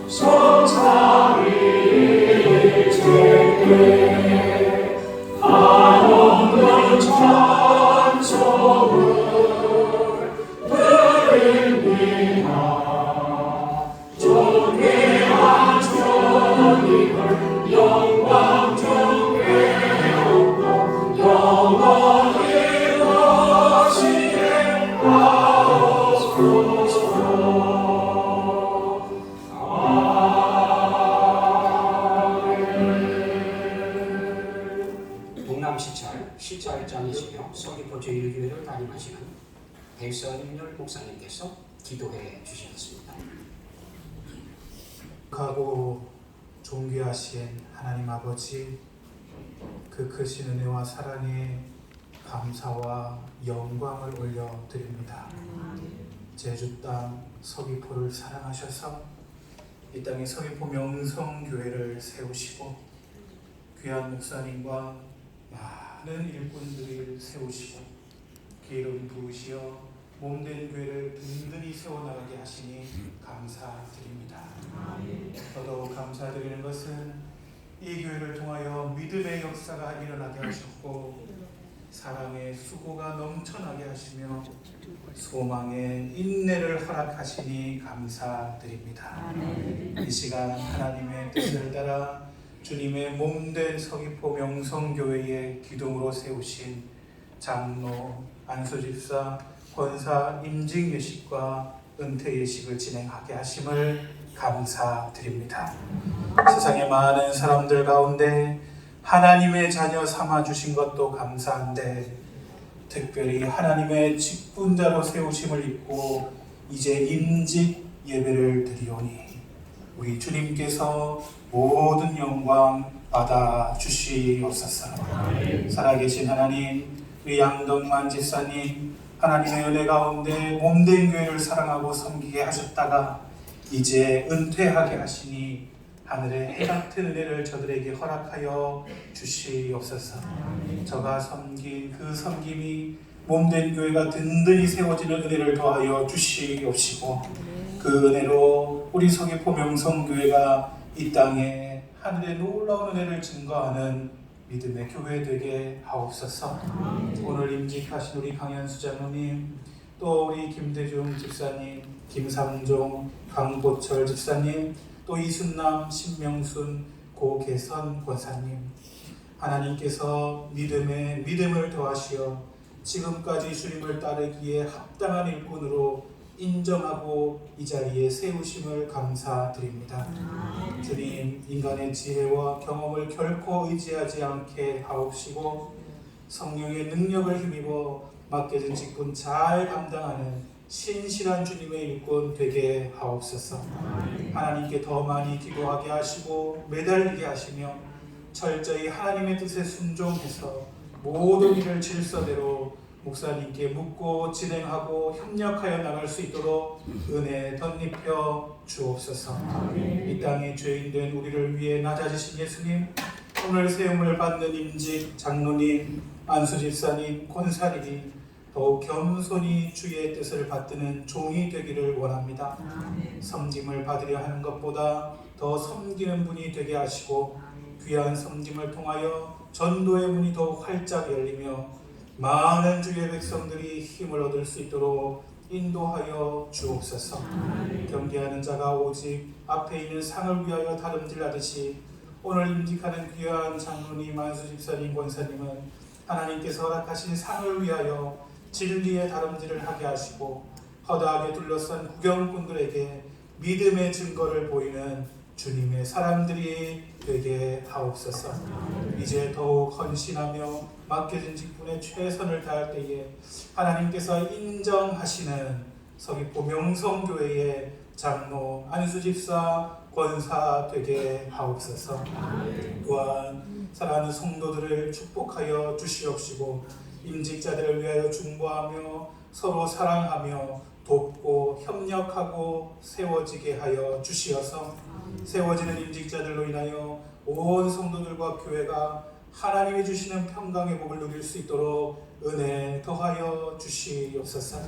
성자리 제때 한없는 찬송을 드립니다. 존귀한 주님을 영광 중에 얻고 영원히 거시게 하옵소서. 동남시찰 시찰장이시며 서귀포 제1교회를 담임하시는 백선율 목사님께서 기도해 주셨습니다. 하고 존귀하신 하나님 아버지, 그 크신 은혜와 사랑에 감사와 영광을 올려드립니다. 제주 땅 서귀포를 사랑하셔서 이 땅에 서귀포 명성교회를 세우시고 귀한 목사님과 많은 일꾼들을 세우시고 기름 부으시어 몸된 교회를 든든히 세워나가게 하시니 감사드립니다. 더더욱 감사드리는 것은 이 교회를 통하여 믿음의 역사가 일어나게 하셨고 사랑의 수고가 넘쳐나게 하시며 소망의 인내를 허락하시니 감사드립니다. 이 시간 하나님의 뜻을 따라 주님의 몸된 서귀포 명성교회의 기둥으로 세우신 장로, 안수집사, 권사 임직 예식과 은퇴 예식을 진행하게 하심을 감사드립니다. 세상의 많은 사람들 가운데 하나님의 자녀 삼아주신 것도 감사한데 특별히 하나님의 직분자로 세우심을 입고 이제 임직 예배를 드리오니 우리 주님께서 모든 영광 받아 주시옵소서. 살아계신 하나님, 우리 양덕만 집사님, 하나님의 은혜 가운데 몸된 교회를 사랑하고 섬기게 하셨다가 이제 은퇴하게 하시니 하늘의 해 같은 은혜를 저들에게 허락하여 주시옵소서. 저가 섬긴 그 섬김이 몸된 교회가 든든히 세워지는 은혜를 더하여 주시옵시고 그 은혜로 우리 서귀포 명성교회가 이 땅에 하늘의 놀라운 은혜를 증거하는 믿음의 교회 되게 하옵소서. 오늘 임직하신 우리 강현수 장로님, 또 우리 김대중 집사님, 김상종, 강보철 집사님, 또 이순남, 신명순, 고계선 권사님, 하나님께서 믿음을 더하시어 지금까지 주님을 따르기에 합당한 일꾼으로 인정하고 이 자리에 세우심을 감사드립니다. 주님, 인간의 지혜와 경험을 결코 의지하지 않게 하옵시고 성령의 능력을 힘입어 맡겨진 직분 잘 감당하는 신실한 주님의 일꾼 되게 하옵소서. 하나님께 더 많이 기도하게 하시고 매달리게 하시며 철저히 하나님의 뜻에 순종해서 모든 일을 질서대로 목사님께 묻고 진행하고 협력하여 나갈 수 있도록 은혜 덧입혀 주옵소서. 이 땅에 죄인된 우리를 위해 낮아지신 예수님, 오늘 세움을 받는 임직 장로님, 안수집사님, 권사님 더욱 겸손히 주의 뜻을 받드는 종이 되기를 원합니다. 섬김을 받으려 하는 것보다 더 섬기는 분이 되게 하시고 귀한 섬김을 통하여 전도의 문이 더욱 활짝 열리며 많은 주의 백성들이 힘을 얻을 수 있도록 인도하여 주옵소서. 경계하는 자가 오직 앞에 있는 상을 위하여 다름질하듯이 오늘 임직하는 귀한 장로님, 안수집사님, 권사님은 하나님께서 허락하신 상을 위하여 진리의 다름질을 하게 하시고 허다하게 둘러싼 구경꾼들에게 믿음의 증거를 보이는 주님의 사람들이 되게 하옵소서. 이제 더욱 헌신하며 맡겨진 직분에 최선을 다할 때에 하나님께서 인정하시는 서귀포 명성교회의 장로, 안수집사, 권사 되게 하옵소서. 또한 사랑하는 성도들을 축복하여 주시옵시고 임직자들을 위하여 중보하며 서로 사랑하며 돕고 협력하고 세워지게 하여 주시어서 세워지는 임직자들로 인하여 온 성도들과 교회가 하나님이 주시는 평강의 복을 누릴 수 있도록 은혜 더하여 주시옵소서.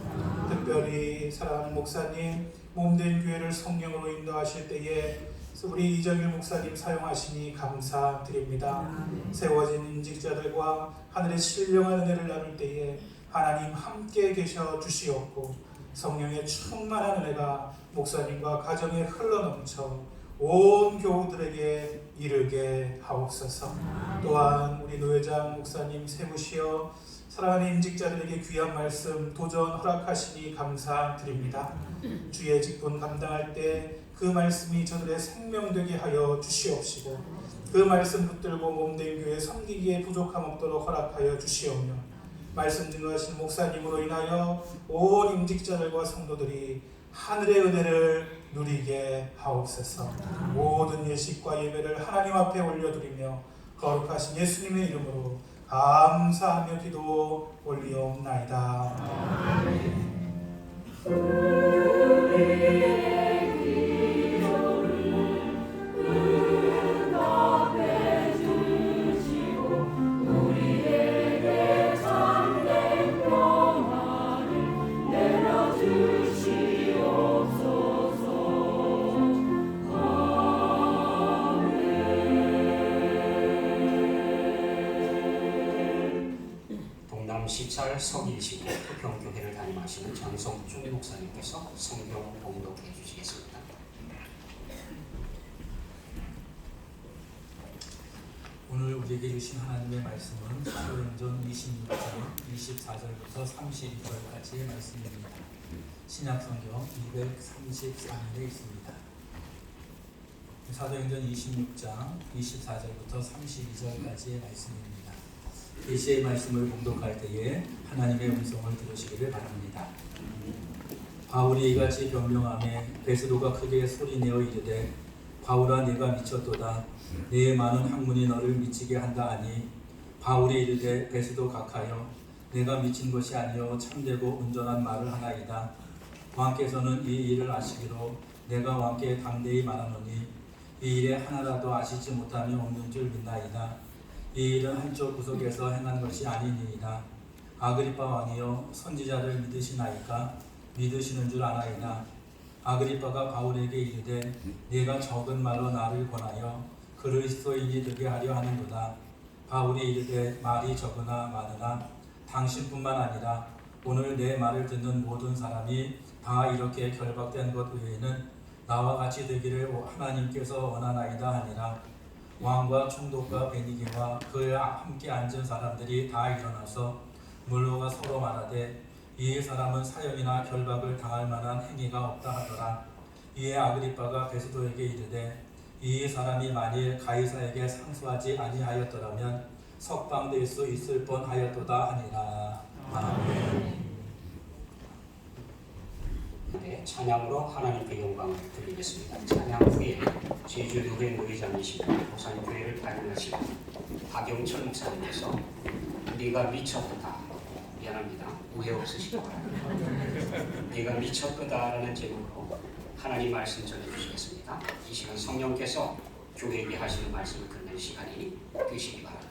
특별히 사랑하는 목사님, 몸된 교회를 성령으로 인도하실 때에 우리 이정일 목사님 사용하시니 감사드립니다. 세워진 임직자들과 하늘의 신령한 은혜를 나눌 때에 하나님 함께 계셔 주시옵고 성령의 충만한 은혜가 목사님과 가정에 흘러넘쳐 온 교우들에게 이르게 하옵소서. 또한 우리 노회장 목사님 세우시어 사랑하는 임직자들에게 귀한 말씀 도전 허락하시니 감사드립니다. 주의 직분 감당할 때 그 말씀이 저들의 생명 되게 하여 주시옵시고 그 말씀 붙들고 몸된 교회 섬기기에 부족함 없도록 허락하여 주시오며 말씀 증거하신 목사님으로 인하여 온 임직자들과 성도들이 하늘의 은혜를 누리게 하옵소서. 모든 예식과 예배를 하나님 앞에 올려드리며 거룩하신 예수님의 이름으로 감사하며 기도 올리옵나이다. 시찰 서기이시고 부평교회를 담임하시는 장성준 목사님께서 성경 봉독해 주시겠습니다. 오늘 우리에게 주신 하나님의 말씀은 사도행전 26장 24절부터 32절까지의 말씀입니다. 신약성경 234면에 있습니다. 사도행전 26장 24절부터 32절까지의 말씀입니다. 계시의 말씀을 봉독할 때에 하나님의 음성을 들으시기를 바랍니다. 바울이 이같이 변명하며 베스도가 크게 소리내어 이르되 바울아 네가 미쳤도다. 네 많은 학문이 너를 미치게 한다 하니 바울이 이르되 베스도 각하여 내가 미친 것이 아니요 참되고 온전한 말을 하나이다. 왕께서는 이 일을 아시기로 내가 왕께 담대히 말하노니 이 일에 하나라도 아시지 못함이 없는 줄 믿나이다. 이 일은 한쪽 구석에서 행한 것이 아니니이다. 아그리빠 왕이여 선지자를 믿으시나이까? 믿으시는 줄 아나이다. 아그리빠가 바울에게 이르되 네가 적은 말로 나를 권하여 그리스도인이 되게 하려 하는도다. 바울이 이르되 말이 적으나 많으나 당신뿐만 아니라 오늘 내 말을 듣는 모든 사람이 다 이렇게 결박된 것 외에는 나와 같이 되기를 하나님께서 원하나이다 하니라. 왕과 총독과 베니게와 그에 함께 앉은 사람들이 다 일어나서 물러가 서로 말하되 이 사람은 사형이나 결박을 당할 만한 행위가 없다 하더라. 이에 아그리빠가 베스도에게 이르되 이 사람이 만일 가이사에게 상소하지 아니하였더라면 석방될 수 있을 뻔하였도다 하니라. 아멘. 네, 찬양으로 하나님께 영광을 드리겠습니다. 찬양 후에 제주교회 노회장이시고 목사님교회를 담임하시고 박영철 목사님께서 네가 미쳤다, 미안합니다, 오해 없으시기 바랍니다. 네가 미쳤다라는 제목으로 하나님 말씀 전해주시겠습니다. 이 시간 성령께서 교회에게 하시는 말씀을 듣는 시간이 되시기 바랍니다.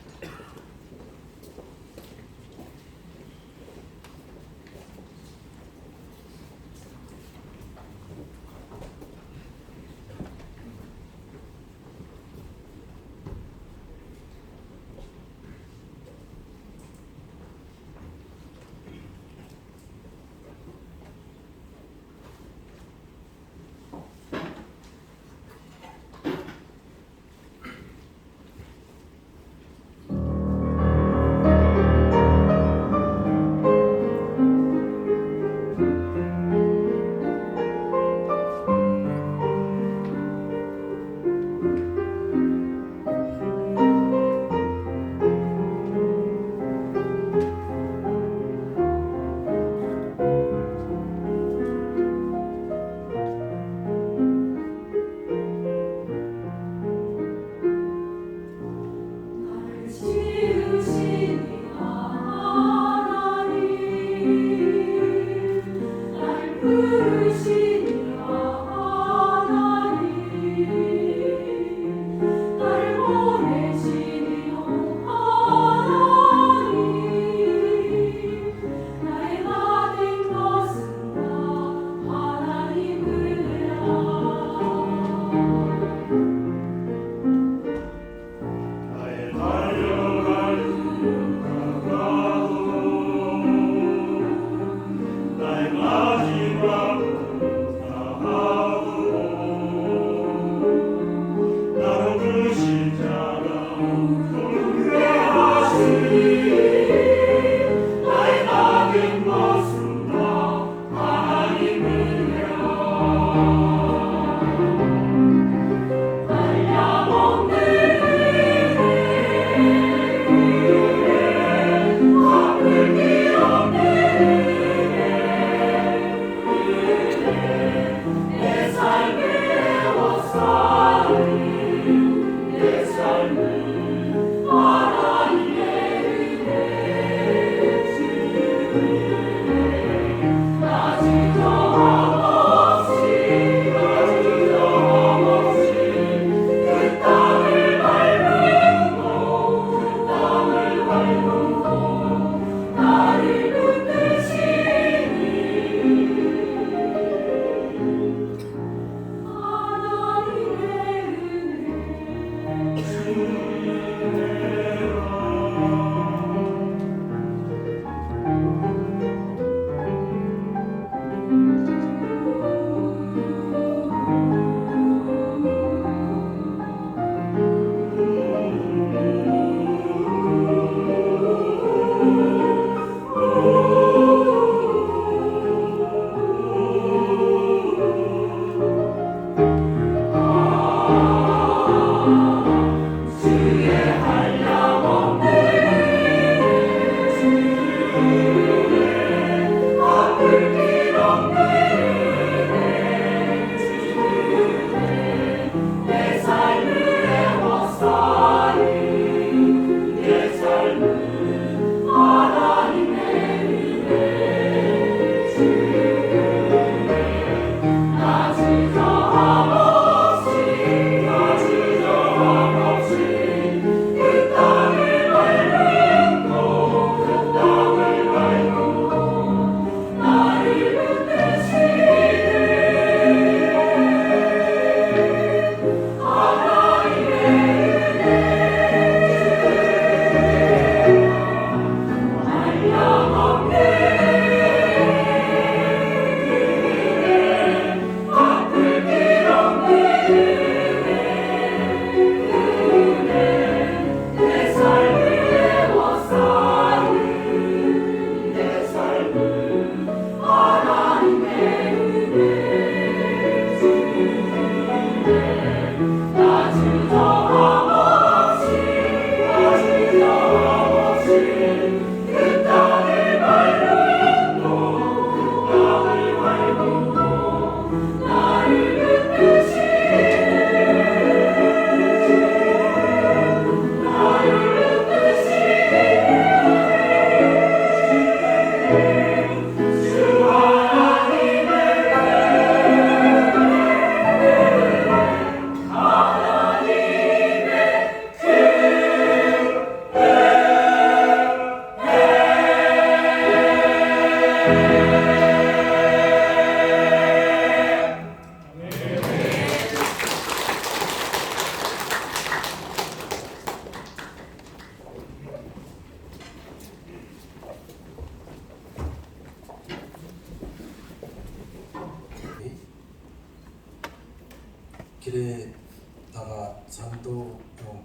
길에다가 전도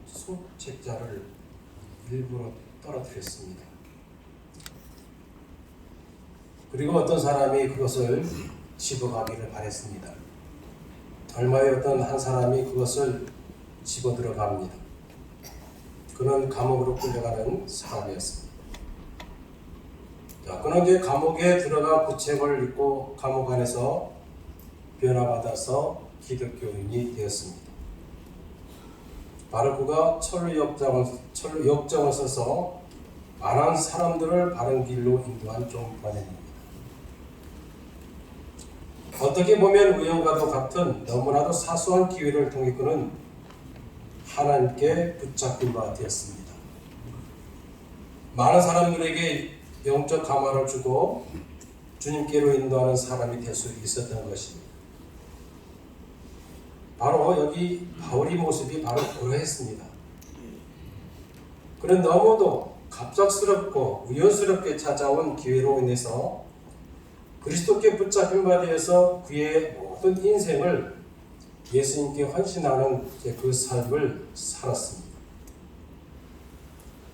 수책자를 일부러 떨어뜨렸습니다. 그리고 어떤 사람이 그것을 집어가기를 바랬습니다. 얼마 후에 어떤 한 사람이 그것을 집어 들어갑니다. 그는 감옥으로 끌려가는 사람이었습니다. 그는 이제 감옥에 들어가 부책을 입고 감옥 안에서 변화받아서 기독교인이 되었습니다. 바로 그가 철로 역정을 써서 많은 사람들을 바른 길로 인도한 종반입니다. 어떻게 보면 우연과도 같은 너무나도 사소한 기회를 통해 그는 하나님께 붙잡힌 바 되었습니다. 많은 사람들에게 영적 감화를 주고 주님께로 인도하는 사람이 될 수 있었던 것입니다. 바로 여기 바울의 모습이 바로 그러했습니다. 그는 너무도 갑작스럽고 우연스럽게 찾아온 기회로 인해서 그리스도께 붙잡힌 바 되어서 그의 모든 인생을 예수님께 헌신하는 그 삶을 살았습니다.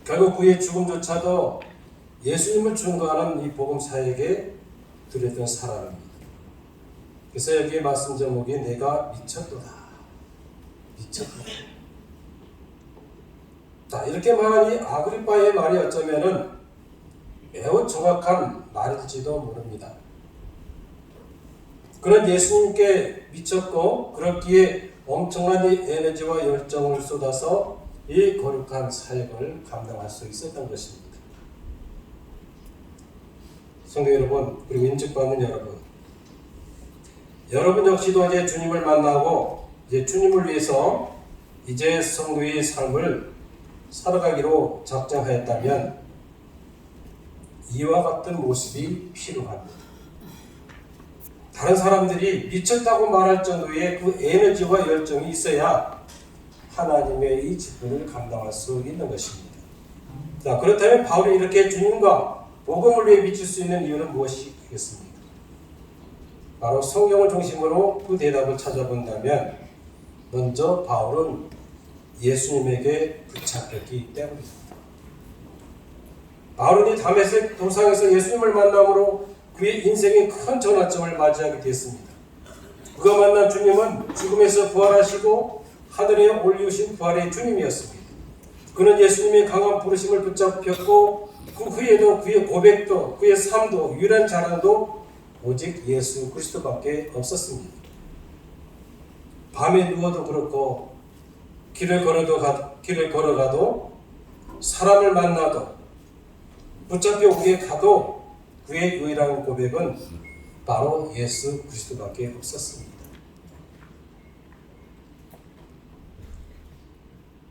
결국 그의 죽음조차도 예수님을 증거하는 이 복음사에게 드렸던 사람입니다. 그래서 여기에 말씀 제목이 내가 미쳤도다. 미쳤도다. 자, 이렇게 말한 이 아그리빠의 말이 어쩌면은 매우 정확한 말일지도 모릅니다. 그는 예수님께 미쳤고 그렇기에 엄청난 이 에너지와 열정을 쏟아서 이 거룩한 사역을 감당할 수 있었던 것입니다. 성도 여러분, 그리고 인직받는 여러분 역시도 이제 주님을 만나고 이제 주님을 위해서 이제 성도의 삶을 살아가기로 작정하였다면 이와 같은 모습이 필요합니다. 다른 사람들이 미쳤다고 말할 정도의 그 에너지와 열정이 있어야 하나님의 이 직분을 감당할 수 있는 것입니다. 자, 그렇다면 바울이 이렇게 주님과 복음을 위해 미칠 수 있는 이유는 무엇이겠습니까? 바로 성경을 중심으로 그 대답을 찾아본다면 먼저 바울은 예수님에게 붙잡혔기 때문입니다. 바울은 이 다메섹 도상에서 예수님을 만남으로 그의 인생의 큰 전환점을 맞이하게 됐습니다. 그가 만난 주님은 죽음에서 부활하시고 하늘에 올리우신 부활의 주님이었습니다. 그는 예수님의 강한 부르심을 붙잡혔고 그 후에도 그의 고백도 그의 삶도 유일한 자랑도 오직 예수 그리스도밖에 없었습니다. 밤에 누워도 그렇고 길을 걸어가도 사람을 만나도 붙잡혀 오게 가도 그의 유일한 고백은 바로 예수 그리스도밖에 없었습니다.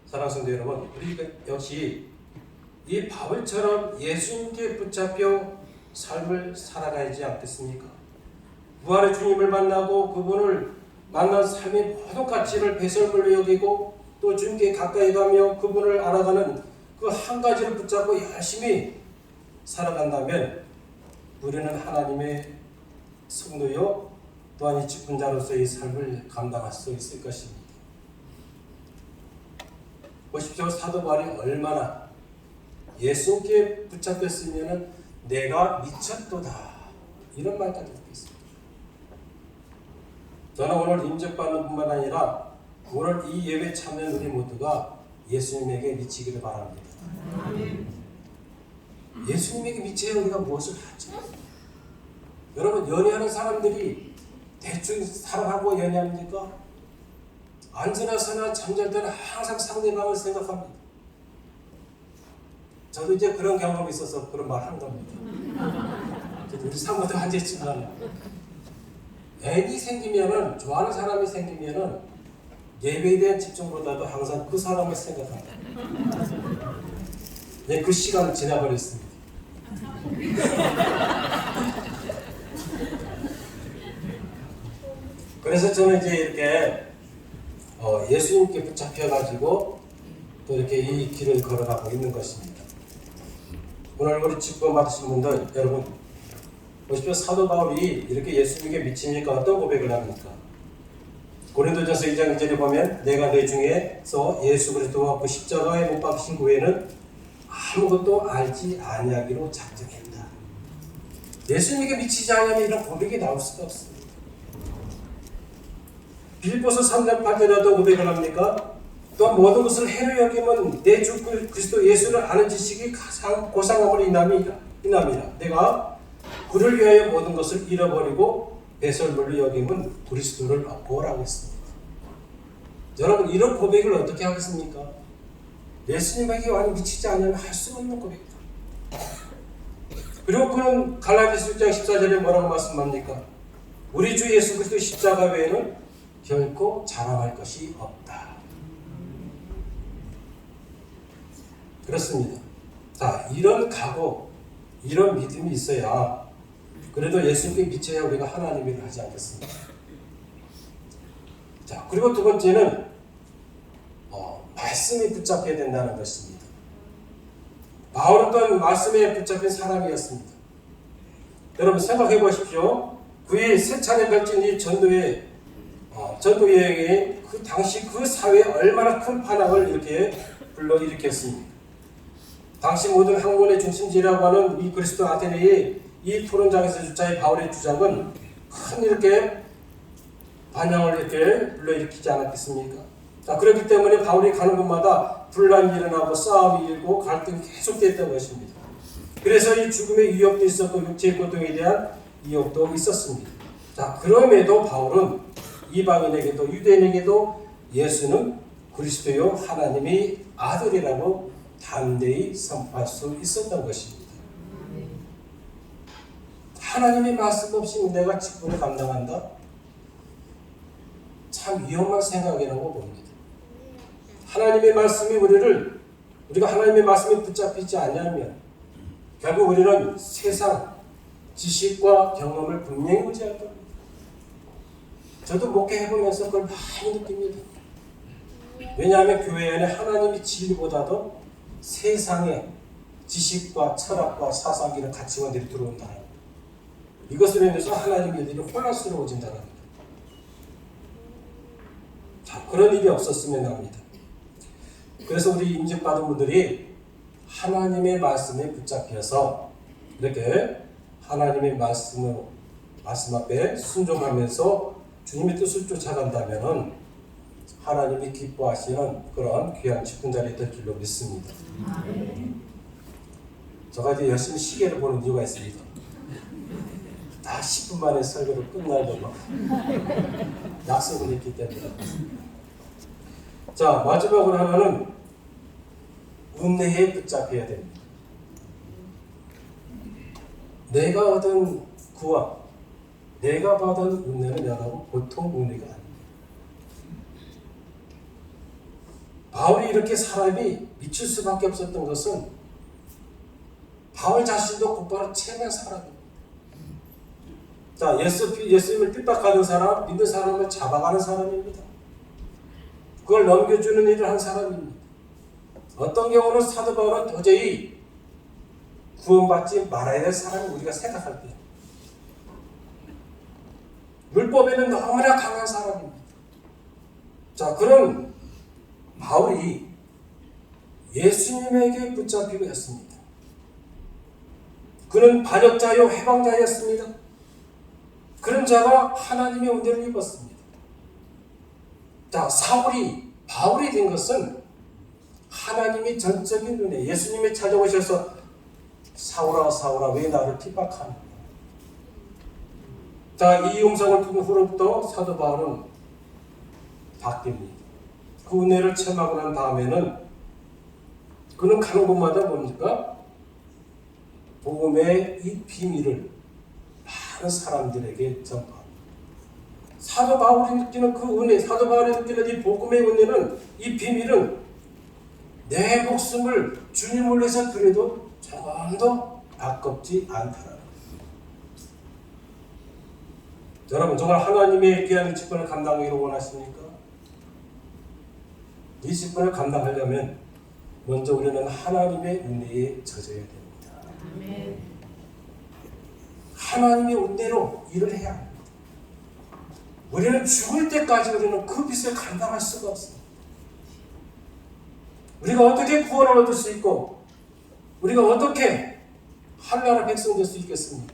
사랑하는 성도 여러분, 우리 역시 이 바울처럼 예수님께 붙잡혀 삶을 살아가야지 않겠습니까? 부활의 주님을 만나고 그분을 만난 삶의 모든 가치를 배설물로 여기고 또 주님께 가까이 가며 그분을 알아가는 그 한 가지를 붙잡고 열심히 살아간다면 우리는 하나님의 성도요 또한 이 직분자로서의 삶을 감당할 수 있을 것입니다. 보십시오. 사도 바울이 얼마나 예수님께 붙잡혔으면 내가 미쳤도다 이런 말까지 듣겠습니다. 저는 오늘 임적받는 뿐만 아니라 오늘 이 예배 참여한 우리 모두가 예수님에게 미치기를 바랍니다. 예수님에게 미치야 우리가 무엇을 하죠? 여러분, 연애하는 사람들이 대충 사랑하고 연애합니까? 앉으나 서나 잠잘 때는 항상 상대방을 생각합니다. 저도 이제 그런 경험이 있어서 그런 말 하는 겁니다. 우리 사모도 앉았지만 애기 생기면은, 좋아하는 사람이 생기면은 예배에 대한 집중보다도 항상 그 사람을 생각합니다. 네, 그 시간은 지나버렸습니다. 그래서 저는 이제 이렇게 예수님께 붙잡혀가지고 또 이렇게 이 길을 걸어가고 있는 것입니다. 오늘 우리 직분 받으신 분들, 여러분 보십시오. 사도 바울이 이렇게 예수님께 미치니까 어떤 고백을 합니까? 고린도전서 2장 2절에 보면 내가 내 중에서 예수 그리스도와 그 십자가에 못 박히신 그 외에는 아무것도 알지 아니하기로 작정했다. 예수님에게 미치지 않으면 이런 고백이 나올 수가 없습니다. 빌립보서 3장 8절에 어떤 고백을 합니까? 또한 모든 것을 해로 여기면 내 주 그리스도 예수를 아는 지식이 가장 고상함을 인함이라. 내가 그를 위하여 모든 것을 잃어버리고 배설물로 여기면 그리스도를 얻고라고 했습니다. 여러분, 이런 고백을 어떻게 하겠습니까? 예수님에게 완전 미치지 않으면 할 수 없는 고백이다. 그리고 그는 갈라디아서 6장 14절에 뭐라고 말씀합니까? 우리 주 예수 그리스도 십자가 외에는 결코 자랑할 것이 없다. 그렇습니다. 자, 이런 각오, 이런 믿음이 있어야 그래도 예수님께 미쳐야 우리가 하나님 일을 하지 않겠습니까? 자, 그리고 두 번째는 말씀에 붙잡혀야 된다는 것입니다. 바울은 또한 말씀에 붙잡힌 사람이었습니다. 여러분 생각해 보십시오. 그의 세 차례 걸친 이 전도 여행이 그 당시 그 사회에 얼마나 큰 파장을 이렇게 불러일으켰습니까? 당시 모든 학문의 중심지라고 하는 이 그리스도 아테네의 이 토론장에서 주차의 바울의 주장은 큰 이렇게 반향을 이렇게 불러일으키지 않았겠습니까? 자, 그렇기 때문에 바울이 가는 곳마다 분란이 일어나고 싸움이 일고 갈등이 계속됐던 것입니다. 그래서 이 죽음의 위협도 있었고 육체의 고통에 대한 위협도 있었습니다. 자, 그럼에도 바울은 이방인에게도 유대인에게도 예수는 그리스도요 하나님의 아들이라고 담대히 선포할 수 있었던 것입니다. 하나님의 말씀 없이 내가 직분을 감당한다? 참 위험한 생각이라고 봅니다. 하나님의 말씀이 우리가 하나님의 말씀에 붙잡히지 않으면 결국 우리는 세상 지식과 경험을 분명히 의지할 겁니다. 저도 목회해보면서 그걸 많이 느낍니다. 왜냐하면 교회 안에 하나님의 진리보다도 세상의 지식과 철학과 사상기는 가치관들이 들어온다. 이것으로 인해서 하나님의 일들이 혼란스러워진다는 겁니다. 자, 그런 일이 없었으면 합니다. 그래서 우리 임직받은 분들이 하나님의 말씀에 붙잡혀서 이렇게 하나님의 말씀 앞에 순종하면서 주님의 뜻을 쫓아간다면 하나님이 기뻐하시는 그런 귀한 직분자리 될 줄로 믿습니다. 제가 이제 열심히 시계를 보는 이유가 있습니다. 다 10분 만에 설교를 끝나려고 약속을 했기 때문에. 자, 마지막으로 하나는 은혜에 붙잡혀야 됩니다. 내가 얻은 구원, 내가 받은 은혜는 여러분 보통 은혜가 아닙니다. 바울이 이렇게 사람이 미칠 수밖에 없었던 것은 바울 자신도 곧바로 체험한 사람입니다. 자, 예수님을 핍박하는 사람, 믿는 사람을 잡아가는 사람입니다. 그걸 넘겨주는 일을 한 사람입니다. 어떤 경우는 사도 바울은 도저히 구원받지 말아야 될 사람을 우리가 생각할 때 율법에는 너무나 강한 사람입니다. 자, 그런 바울이 예수님에게 붙잡히고 했습니다. 그는 반역자요 해방자였습니다. 그런 자가 하나님의 은혜를 입었습니다. 자, 바울이 된 것은 하나님의 전적인 은혜, 예수님이 찾아오셔서 사울아 사울아 왜 나를 핍박하느냐. 자, 이 음성을 듣는 후로부터 사도 바울은 바뀝니다. 그 은혜를 체험하고 난 다음에는 그는 가는 곳마다 뭡니까? 복음의 이 비밀을 많은 사람들에게 전파합니다. 사도 바울이 느끼는 그 은혜, 사도 바울이 느끼는 이 복음의 은혜는, 이 비밀은 내 목숨을 주님을 위해서 드려도 조금도 아깝지 않더라. 여러분, 정말 하나님의 귀한 직분을 감당하기를 원하십니까? 이 직분을 감당하려면 먼저 우리는 하나님의 은혜에 젖어야 됩니다. 아멘. 하나님의 은혜로 일을 해야 합니다. 우리는 죽을 때까지 우리는 그 빚을 감당할 수가 없습니다. 우리가 어떻게 구원을 얻을 수 있고 우리가 어떻게 하나님의 백성 될 수 있겠습니까?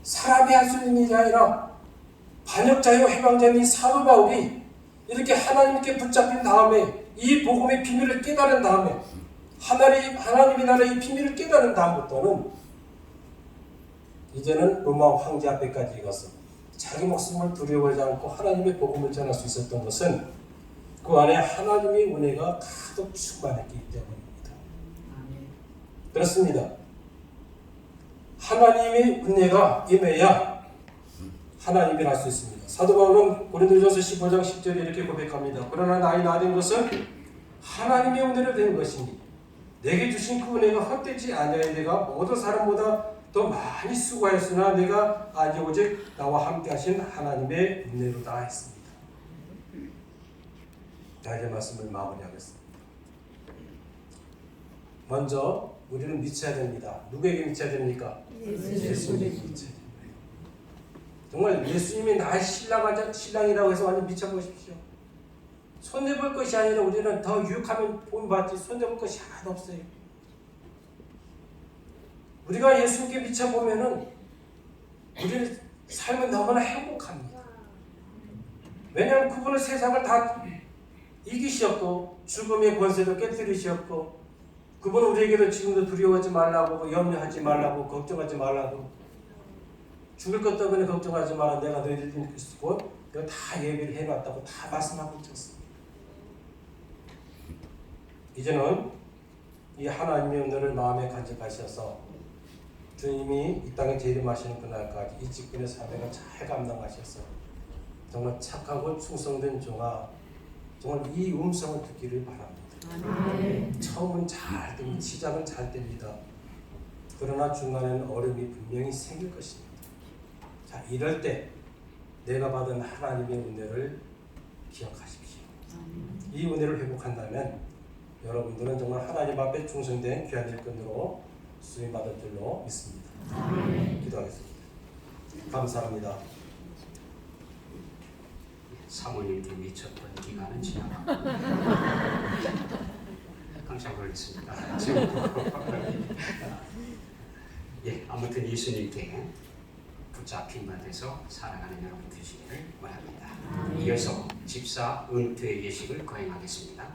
사람이 할 수 있는 일이 아니라 반역자요 해방자인 사도 바울이 이렇게 하나님께 붙잡힌 다음에 이 복음의 비밀을 깨달은 다음에 하나님이 나라의 이 비밀을 깨달은 다음부터는 이제는 로마 황제 앞에까지 가서 자기 목숨을 두려워하지 않고 하나님의 복음을 전할 수 있었던 것은 그 안에 하나님의 은혜가 가득 충만했기 때문입니다. 그렇습니다. 하나님의 은혜가 임해야 하나님이 할 수 있습니다. 사도 바울은 고린도전서 15장 10절에 이렇게 고백합니다. 그러나 나의 나된 것은 하나님의 은혜로 된 것이니 내게 주신 그 은혜가 헛되지 아니하여 내가 모든 사람보다 더 많이 수고하였으나 내가 아직 오직 나와 함께 하신 하나님의 은혜로다 했습니다. 자, 이제 말씀을 마무리하겠습니다. 먼저 우리는 미쳐야 됩니다. 누구에게 미쳐야 됩니까? 예수님에게 미쳐야 됩니다. 정말 예수님이 나의 신랑이라고 해서 완전 미쳐보십시오. 손해볼 것이 아니라 우리는 더 유익하면 본받지 손해볼 것이 하나도 없어요. 우리가 예수님께 미쳐보면은 우리의 삶은 너무나 행복합니다. 왜냐하면 그분은 세상을 다 이기셨고 죽음의 권세도 깨뜨리셨고 그분은 우리에게도 지금도 두려워하지 말라고 염려하지 말라고 걱정하지 말라고 죽을 것 때문에 걱정하지 마라 내가 너희들 있고 내가 다 예비를 해놨다고 다 말씀하고 있었습니다. 이제는 이 하나님의 은혜를 마음에 간직하셔서 주님이 이 땅에 재림하시는 그날까지 이 직분의 사명을 잘 감당하셔서 정말 착하고 충성된 종아 정말 이 음성을 듣기를 바랍니다. 아멘. 처음은 잘 됩니다. 시작은 잘 됩니다. 그러나 중간에는 어려움이 분명히 생길 것입니다. 자, 이럴 때 내가 받은 하나님의 은혜를 기억하십시오. 이 은혜를 회복한다면 여러분들은 정말 하나님 앞에 충성된 귀한 일꾼으로 수임받을 줄로 믿습니다. 기도하겠습니다. 감사합니다. 사모님께 미쳤던 기간은 지나가고 깜짝 놀랐습니다. 예, 아무튼 예수님께 붙잡힌 바 돼서 살아가는 여러분 되시기를 바랍니다. 이어서 집사 은퇴 예식을 거행하겠습니다.